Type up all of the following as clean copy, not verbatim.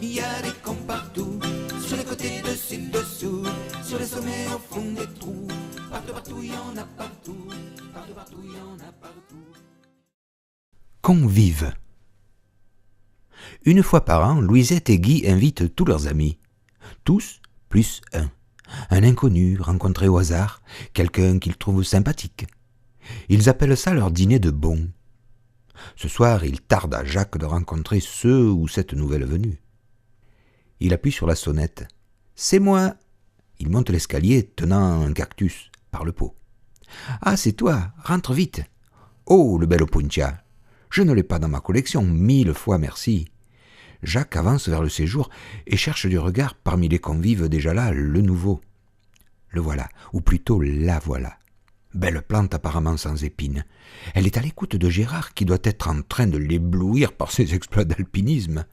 il y a des cons partout, sur les côtés, dessus, dessous, sur les sommets, au fond des trous. Partout, partout, il y en a partout, partout, partout, il y en a partout. Convives. Une fois par an, Louisette et Guy invitent tous leurs amis. Tous plus un. Un inconnu rencontré au hasard, quelqu'un qu'ils trouvent sympathique. Ils appellent ça leur dîner de bon. Ce soir, il tarde à Jacques de rencontrer ce ou cette nouvelle venue. Il appuie sur la sonnette. « C'est moi !» Il monte l'escalier, tenant un cactus par le pot. « Ah, c'est toi, rentre vite !»« Oh, le bel opuntia ! Je ne l'ai pas dans ma collection, 1000 fois merci !» Jacques avance vers le séjour et cherche du regard parmi les convives déjà là le nouveau. Le voilà, ou plutôt la voilà. Belle plante apparemment sans épines. Elle est à l'écoute de Gérard qui doit être en train de l'éblouir par ses exploits d'alpinisme.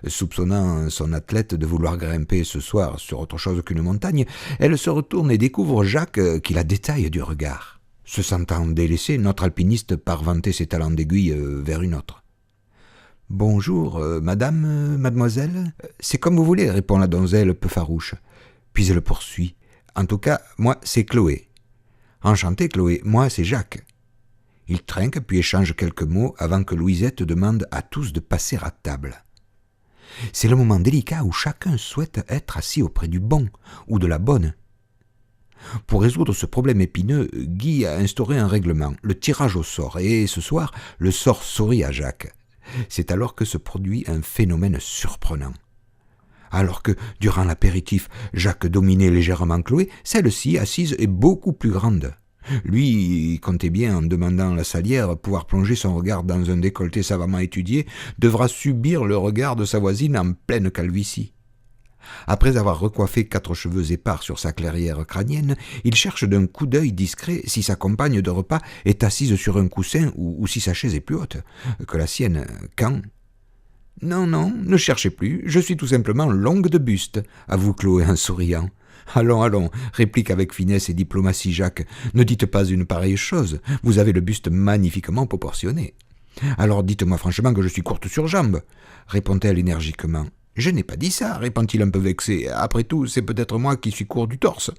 Soupçonnant son athlète de vouloir grimper ce soir sur autre chose qu'une montagne, elle se retourne et découvre Jacques qui la détaille du regard. Se sentant délaissé, notre alpiniste part vanter ses talents d'aiguille vers une autre. « Bonjour, madame, mademoiselle ?»« C'est comme vous voulez, » répond la donzelle peu farouche. Puis elle poursuit. « En tout cas, moi, c'est Chloé. »« Enchanté, Chloé, moi, c'est Jacques. » Ils trinquent puis échangent quelques mots avant que Louisette demande à tous de passer à table. C'est le moment délicat où chacun souhaite être assis auprès du bon ou de la bonne. Pour résoudre ce problème épineux, Guy a instauré un règlement, le tirage au sort, et ce soir, le sort sourit à Jacques. C'est alors que se produit un phénomène surprenant. Alors que, durant l'apéritif, Jacques dominait légèrement Chloé, celle-ci, assise, est beaucoup plus grande. Lui, il comptait bien, en demandant à la salière pouvoir plonger son regard dans un décolleté savamment étudié, devra subir le regard de sa voisine en pleine calvitie. Après avoir recoiffé 4 cheveux épars sur sa clairière crânienne, il cherche d'un coup d'œil discret si sa compagne de repas est assise sur un coussin ou si sa chaise est plus haute que la sienne. Quand ? « Non, ne cherchez plus, je suis tout simplement longue de buste, » avoue Chloé en souriant. « Allons, » réplique avec finesse et diplomatie Jacques, « ne dites pas une pareille chose, vous avez le buste magnifiquement proportionné. »« Alors dites-moi franchement que je suis courte sur jambes, » répond-elle énergiquement. « Je n'ai pas dit ça, » répond-il un peu vexé. « Après tout, c'est peut-être moi qui suis court du torse. »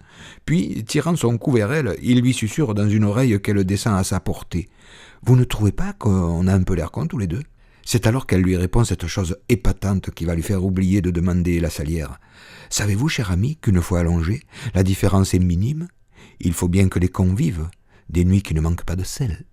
Puis, tirant son cou vers elle, il lui susurre dans une oreille qu'elle descend à sa portée. « Vous ne trouvez pas qu'on a un peu l'air cons tous les deux ?» C'est alors qu'elle lui répond cette chose épatante qui va lui faire oublier de demander la salière. « Savez-vous, cher ami, qu'une fois allongé, la différence est minime ? Il faut bien que les convives, des nuits qui ne manquent pas de sel. »